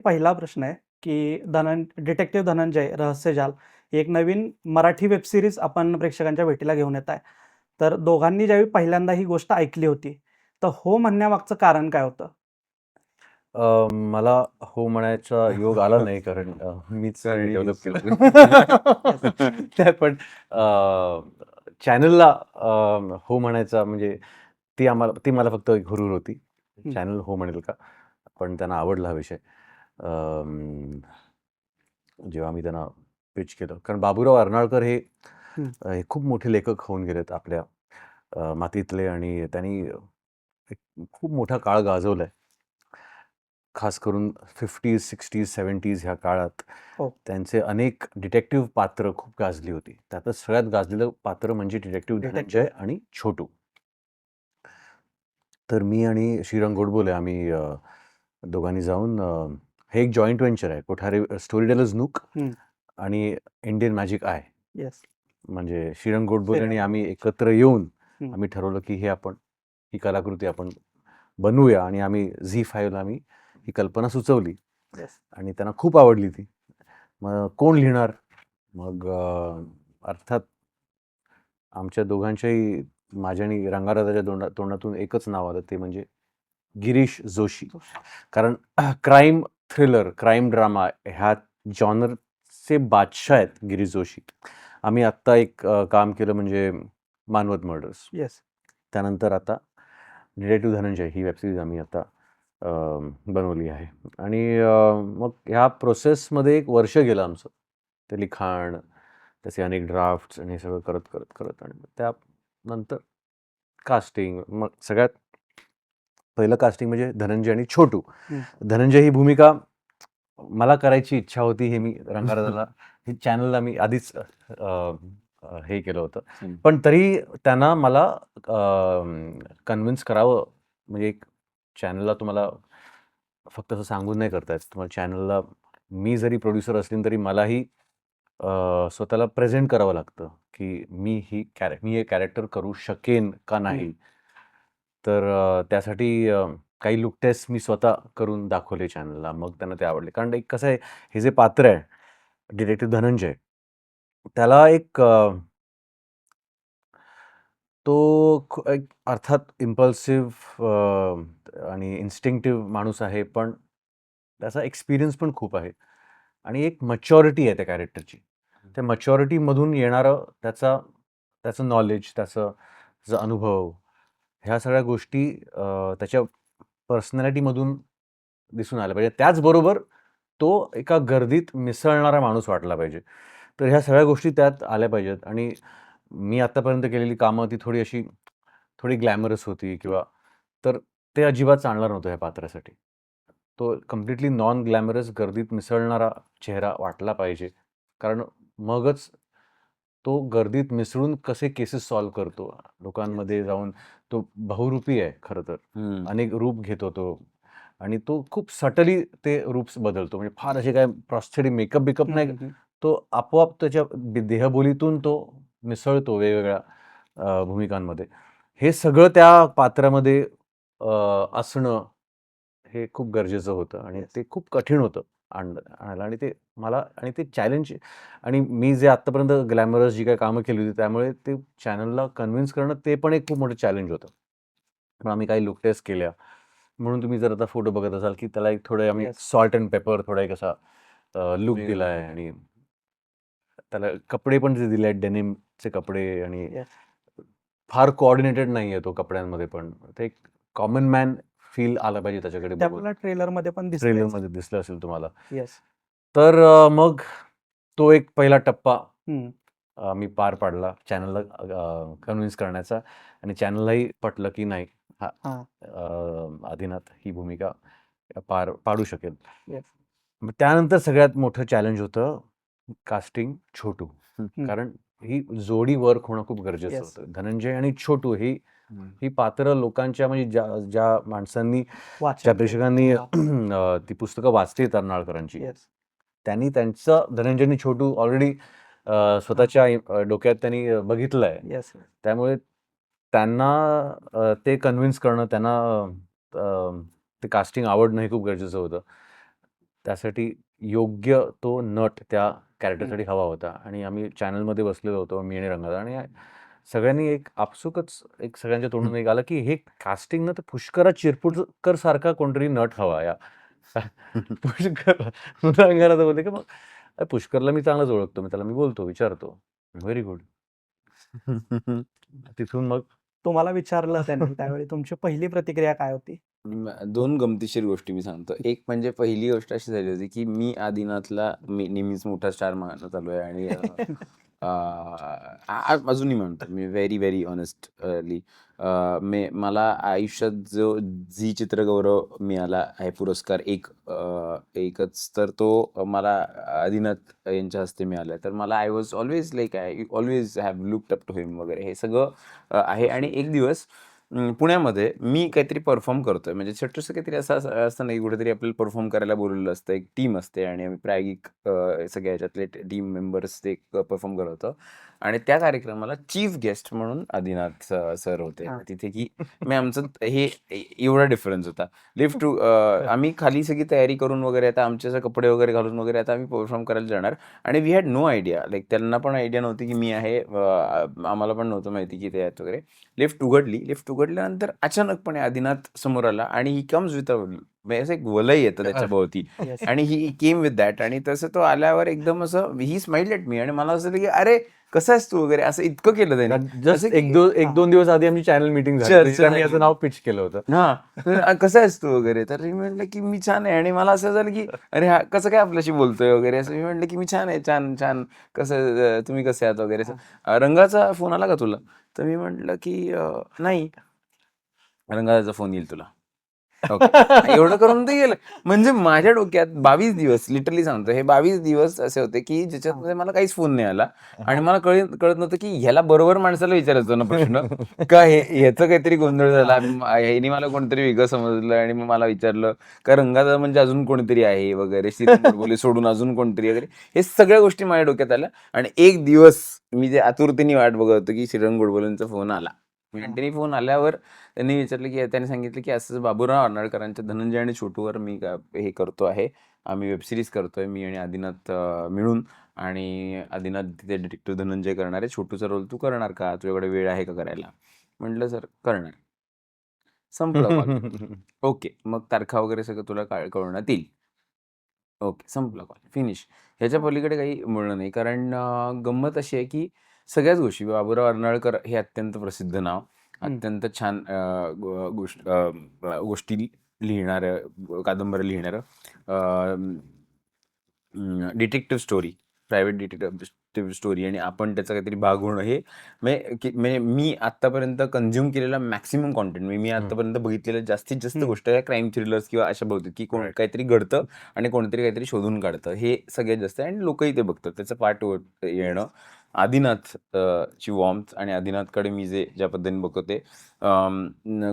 पहिला प्रश्न आहे, की डिटेक्टिव्ह धनंजय रहस्यजाल ही एक नवीन मराठी वेब सीरीज आपण प्रेक्षकांच्या भेटीला घेऊन येत आहे. तर दोघांनी ज्यावेळी पहिल्यांदा ही गोष्ट ऐकली होती, तर हो म्हणण्यामागचं कारण काय होतं? मला हो म्हणायचा योग आला नाही कारण मीच Sorry. डेव्हलप केलं. Yes. नाही पण चॅनलला हो म्हणायचा म्हणजे ती मला फक्त एक हुरूर होती. हं. चॅनल हो म्हणेल का? पण त्यांना आवडला हा विषय. जेव्हा मी त्यांना पिच केलं. कारण बाबूराव अर्नाळकर हे हं. हे खूप मोठे लेखक होऊन गेलेत आपल्या मातीतले आणि त्यांनी एक खूप मोठा काळ गाजवलाय. खास करून 50s, 60s, 70s ह्या काळात हो. त्यांचे अनेक डिटेक्टिव्ह पात्र खूप गाजली होती. त्यातच सगळ्यात गाजलेलं पात्र म्हणजे डिटेक्टिव्ह धनंजय आणि छोटू. तर मी आणि श्रीरंग गोडबोले आम्ही दोघांनी जाऊन हे एक जॉइंट व्हेंचर आहे. कोठारे स्टोरी टेलर्स नूक हं. आणि इंडियन मॅजिक आय. येस. म्हणजे श्रीरंग गोडबोले आणि श्रीरंग. आम्ही एकत्र येऊन हं. आम्ही ठरवलं की ही कलाकृती आपण बनवूया आणि आम्ही झी5ला आम्ही ही कल्पना सुचवली येस. आणि त्यांना खूप आवडली ती. मग कोण लिहिणार? मग अर्थात आमच्या दोघांच्याही माझ्या आणि रंगाराजाच्या तोंडातून एकच नाव आलं, ते म्हणजे गिरीश जोशी. कारण क्राईम थ्रिलर, क्राईम ड्रामा ह्या जॉनरचे बादशाह आहेत गिरीश जोशी. आम्ही आत्ता एक काम केलं म्हणजे मानवत मर्डर्स. येस. त्यानंतर आता डिटेक्टिव्ह धनंजय ही वेबसिरीज आम्ही आता बनवली आहे. आणि मग ह्या प्रोसेसमध्ये 1 वर्ष गेलं आमचं. ते लिखाण, त्याचे अनेक ड्राफ्ट्स आणि हे सगळं करत आणि त्यानंतर कास्टिंग. मग सगळ्यात पहिलं कास्टिंग म्हणजे धनंजय आणि छोटू. हं. धनंजय ही भूमिका मला करायची इच्छा होती, हे मी रंगाराजाला हे चॅनलला मी आधीच हे केलं होतं. पण तरी त्यांना मला कन्व्हिन्स करावं, म्हणजे एक चॅनलला तुम्हाला फक्त असं सांगून नाही करता येत. तुम्हाला चॅनलला मी जरी प्रोड्युसर असलीन तरी मलाही स्वतःला प्रेझेंट करावं लागतं, की मी हे कॅरेक्टर करू शकेन का नाही. तर त्यासाठी काही लुक टेस्ट मी स्वतः करून दाखवले चॅनलला. मग त्यांना ते आवडले. कारण एक कसं आहे, हे जे पात्र आहे डिटेक्टिव्ह धनंजय, त्याला एक तो एक अर्थात इम्पल्सिव्ह आणि इन्स्टिंक्टिव्ह माणूस आहे, पण त्याचा एक्सपिरियन्स पण खूप आहे आणि एक मॅच्युरिटी आहे त्या कॅरेक्टरची. त्या मॅच्युरिटीमधून येणारं त्याचं नॉलेज, त्याचा अनुभव, ह्या सगळ्या गोष्टी त्याच्या पर्सनॅलिटीमधून दिसून आल्या पाहिजे. त्याचबरोबर तो एका गर्दीत मिसळणारा माणूस वाटला पाहिजे. तर ह्या सगळ्या गोष्टी त्यात आल्या पाहिजेत. आणि मी आत्तापर्यंत केलेली कामं ती थोडी ग्लॅमरस होती किंवा तर ते अजिबात चालणार नव्हतं ह्या पात्रासाठी. तो कम्प्लिटली नॉन ग्लॅमरस गर्दीत मिसळणारा चेहरा वाटला पाहिजे. कारण मगच तो गर्दीत मिसळून कसे केसेस सॉल्व्ह करतो. लोकांमध्ये जाऊन तो बहुरूपी आहे खरं तर. अनेक रूप घेतो तो आणि तो खूप सटली ते रूप्स बदलतो. म्हणजे फार असे काय प्रोस्थेटिक मेकअप नाही. तो आपोआप त्याच्या देहबोलीतून तो मिसळतो वेगवेगळ्या भूमिकांमध्ये. हे सगळं त्या पात्रामध्ये असणं हे खूप गरजेचं होतं आणि ते खूप कठीण होतं आणायला आणि ते चॅलेंज. आणि मी जे आत्तापर्यंत ग्लॅमरस जी काही कामं केली होती त्यामुळे ते चॅनलला कन्व्हिन्स करणं ते पण एक खूप मोठं चॅलेंज होतं. पण आम्ही काही लुक टेस्ट केल्या. म्हणून तुम्ही जर आता फोटो बघत असाल की त्याला एक थोडं आम्ही सॉल्ट अँड पेपर थोडा एक असा लुक दिलाय आणि त्याला कपडे पण जे दिले आहेत डेनिमचे कपडे आणि फार कोऑर्डिनेटेड नाहीये तो कपड्यांमध्ये पण. ते एक कॉमन मॅन फील आला पाहिजे त्याच्याकडे बघून. आपल्याला ट्रेलरमध्ये पण दिसतंय. ट्रेलरमध्ये दिसलं असेल तुम्हाला. येस. तर मग तो एक पहिला टप्पा हं. मी पार पाडला चॅनलला कन्व्हिन्स करण्याचा आणि चॅनललाही पटलं की नाही हां. आदिनाथ ही भूमिका पार पाडू शकेल. येस. मग त्यानंतर सगळ्यात मोठं चॅलेंज होतं कास्टिंग छोटू. कारण ही जोडी वर्क होणं खूप गरजेचं Yes. होतं. धनंजय आणि छोटू ही पात्र लोकांच्या म्हणजे ज्या माणसांनी ज्या प्रेक्षकांनी ती पुस्तकं वाचली अर्नाळकरांची, येस. त्यांनी त्यांचं धनंजय आणि छोटू ऑलरेडी स्वतःच्या डोक्यात त्यांनी बघितलंय. येस. त्यामुळे त्यांना ते कन्व्हिन्स करणं, त्यांना ते कास्टिंग आवडणं हे खूप गरजेचं होतं. त्यासाठी योग्य तो नट त्या हं. कॅरेक्टरसाठी हवा होता आणि आम्ही चॅनलमध्ये बसलेलो होतो, मी आणि रंगादा आणि सगळ्यांनी एक आपसुकच एक सगळ्यांच्या तोंडून एक आलं, की हे कास्टिंग ना तर पुष्कराज चिरपुडकर सारखा कोणतरी नट हवा या. पुष्कर रंगादा बोलले, की मग पुष्करला मी चांगलंच ओळखतो. मी बोलतो, विचारतो. Very good. तिथून मग तुम्हाला विचारलं त्यांनी त्यावेळी तुमची पहिली प्रतिक्रिया काय होती? 2 गमतीशीर गोष्टी मी सांगतो. एक म्हणजे पहिली गोष्ट अशी झाली होती, की मी आदिनाथला मी नेहमीच मोठा स्टार मानत आलोय आणि अ, अजूनही म्हणतो मी व्हेरी, व्हेरी हॉनेस्टली मला आयुष्यात जो झी चित्रगौरव मिळाला आहे पुरस्कार एकच तर तो मला आदिनाथ यांच्या हस्ते मिळाला आहे. तर मला I was always like I always have looked up to him वगैरे हे सगळं आहे आणि एक दिवस पुण्यामध्ये मी काहीतरी परफॉर्म करतोय म्हणजे छोटंसं काहीतरी असं असं असतं ना की कुठेतरी आपल्याला परफॉर्म करायला बोलवलेलं असतं. एक टीम असते आणि आम्ही प्रायोगिक सगळ्या ह्याच्यातले टीम मेंबर्स ते परफॉर्म करत होतो आणि त्या कार्यक्रमाला चीफ गेस्ट म्हणून आदिनाथ सर होते हां. तिथे की मी आमचं हे एवढा डिफरन्स होता. लिफ्ट टू आम्ही खाली सगळी तयारी करून वगैरे आता आमचे असं कपडे वगैरे घालून वगैरे आता आम्ही परफॉर्म करायला जाणार आणि we had no idea like त्यांना पण आयडिया नव्हती की मी आहे आम्हाला पण नव्हतं माहिती की ते आहेत वगैरे. लिफ्ट उघडल्यानंतर अचानकपणे आदिनाथ समोर आला आणि ही कम्स विथ म्हणजे असं एक वलय येतं त्याच्या भोवती येस. आणि ही केम विथ दॅट आणि तसं तो आल्यावर एकदम असं ही स्माइल्ड एट मी आणि मला असं की अरे कसं आहेस तू वगैरे असं इतकं केलं त्याने जस्ट असं एक की दोन दिवस आधी आमची चॅनल मीटिंग झाली चर्चा तिथे आम्ही झाली. याचं नाव पिच केलं होतं. हा तर कसं आहेस तू वगैरे तर मी म्हटलं की मी छान आहे आणि मला असं झालं की अरे हा कसं काय आपल्याशी बोलतोय वगैरे असं मी म्हटलं की मी छान आहे छान छान कसं तुम्ही कसे आहात वगैरे असं. रंगाचा फोन आला का तुला तर मी म्हटलं की नाही रंगाचा फोन येईल तुला ओके एवढं करून ते गेलं म्हणजे माझ्या डोक्यात 22 दिवस लिटरली सांगतो हे 22 दिवस असे होते की ज्याच्यामध्ये मला काहीच फोन नाही आला आणि मला कळत नव्हतं की ह्याला बरोबर माणसाला विचारायचो ना प्रश्न का ह्याचं काहीतरी गोंधळ झाला ह्यानी मला कोणतरी वेगळं समजलं आणि मग मला विचारलं का रंगाचा म्हणजे अजून कोणतरी आहे वगैरे बोले सोडून अजून कोणतरी वगैरे हे सगळ्या गोष्टी माझ्या डोक्यात आल्या आणि एक दिवस मी जे आतुरतेने वाट बघत होतो की श्रीरंग गोडबोलेंचा फोन आला त्यांनी फोन आल्यावर त्यांनी विचारलं की त्यांनी सांगितलं की असं बाबूराव अर्नाळकरांच्या धनंजय आणि छोटूवर मी हे करतो आहे आम्ही वेब सिरीज करतोय मी आणि आदिनाथ मिळून आणि आदिनाथ तिथे डिटेक्टिव्ह धनंजय करणार आहे छोटूचा रोल तू करणार का तुझ्याकडे वेळ आहे का करायला म्हटलं सर करणार संपलं कॉल ओके मग तारखा वगैरे सगळं तुला कळवण्यात येईल ओके संपला कॉल फिनिश ह्याच्या पलीकडे काही बोलणं नाही कारण गंमत अशी आहे की सगळ्याच गोष्टी बाबूराव अर्नाळकर हे अत्यंत प्रसिद्ध नाव अत्यंत छान गोष्टी लिहिणारं कादंबऱ्या लिहिणारं detective story private detective story आणि आपण त्याचा काहीतरी भाग होणं हे म्हणजे मी आतापर्यंत कन्झ्युम केलेला मॅक्सिमम कॉन्टेंट मी आतापर्यंत बघितलेल्या जास्तीत जास्त गोष्ट आहे क्राईम थ्रिलर्स किंवा अशा बघतो की कोण काहीतरी घडतं आणि कोणतरी काहीतरी शोधून काढतं हे सगळ्यात जास्त आहे आणि लोकही ते बघतात त्याचं पाठ येणं आदिनाथ ची वॉर्म्थ आणि आदिनाथकडे मी ज्या पद्धतीने बघतो ते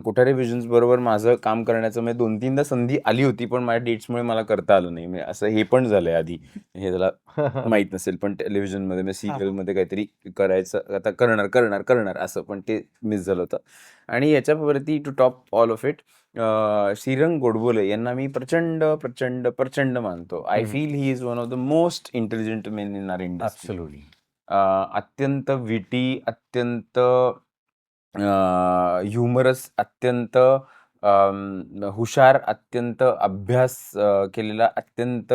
कोठारे विजन्स बरोबर माझं काम करण्याचं म्हणजे 2-3दा संधी आली होती पण माझ्या डेट्समुळे मला करता आलं नाही म्हणजे असं हे पण झालंय आधी हे त्याला माहित नसेल पण टेलिव्हिजनमध्ये म्हणजे सिरियलमध्ये काहीतरी करायचं आता करणार असं पण ते मिस झालं होतं आणि याच्यावरती to top all of it Shrirang Godbole यांना मी प्रचंड प्रचंड प्रचंड मानतो I feel he is one of the most intelligent men in our industry absolutely अत्यंत विटी अत्यंत ह्युमरस अत्यंत हुशार अत्यंत अभ्यास केलेला अत्यंत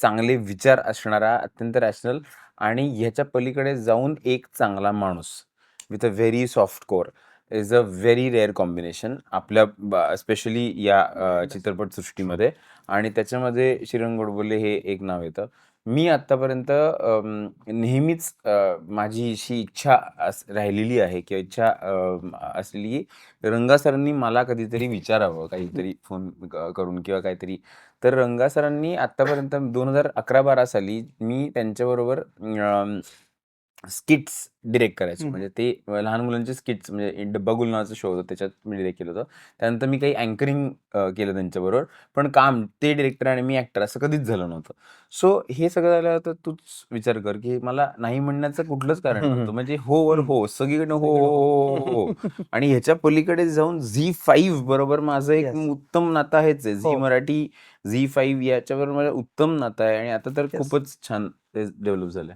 चांगले विचार असणारा अत्यंत रॅशनल आणि ह्याच्या पलीकडे जाऊन एक चांगला माणूस with a very soft core is a very rare combination आपल्या स्पेशली या चित्रपटसृष्टीमध्ये आणि त्याच्यामध्ये श्रीरंग गोडबोले हे एक नाव येतं मी आत्तापर्यंत नेहमीच माझी अशी इच्छा राहिलेली आहे किंवा इच्छा असलेली रंगा सरांनी मला कधीतरी विचारावं काहीतरी फोन करून किंवा काहीतरी तर रंगा सरांनी आत्तापर्यंत 2011-12 साली मी त्यांच्याबरोबर स्किट्स डिरेक्ट करायचो. हं. म्हणजे ते लहान मुलांचे स्किट्स म्हणजे डब्बागुल नावाचा शो होता त्याच्यात मी डिरेक्ट केलं होतं. त्यानंतर मी काही अँकरिंग केलं त्यांच्याबरोबर. पण काम ते डिरेक्टर आणि मी ॲक्टर असं कधीच झालं नव्हतं. सो हे सगळं झालं तर तूच विचार कर, की मला नाही म्हणण्याचं कुठलंच कारण नव्हतं. म्हणजे हो वर हं. हो, सगळीकडनं हो, सगळीकडे हो, हो, हो, हो. आणि ह्याच्या पलीकडे जाऊन झी5 बरोबर माझं एक येस. उत्तम नातं आहेच आहे. झी हो. मराठी, झी5 याच्याबरोबर माझं उत्तम नातं आहे आणि आता तर येस. खूपच छान ते डेव्हलप झालंय.